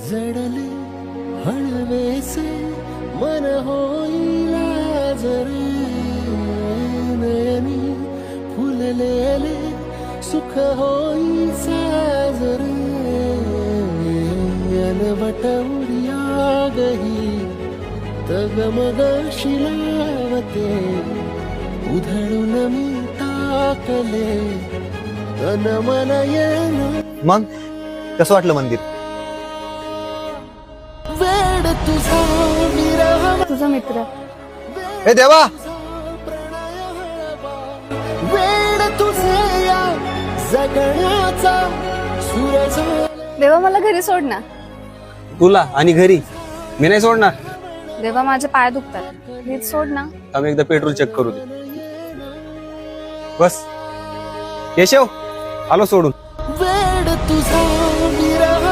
जडले हळवेसे मन होईल जरे नयनी फुललेले सुख होई साजरे अलवट उरिया गही तगमग शिलावते उधळून मी टाकले तन मन येन मग कसं वाटलं मंदिर? वेड तुझा विरह तुझा मित्र हे देवा, वेड तुझे या जगण्याचा सूरज देवा मला घरी सोड ना. तुला आणि घरी मी नाही सोडणार. देवा माझे पाय दुखतात, प्लीज सोड ना. आम्ही एकदा पेट्रोल चेक करू दे. बस केशव आलो सोडून. वेड तुझा विरह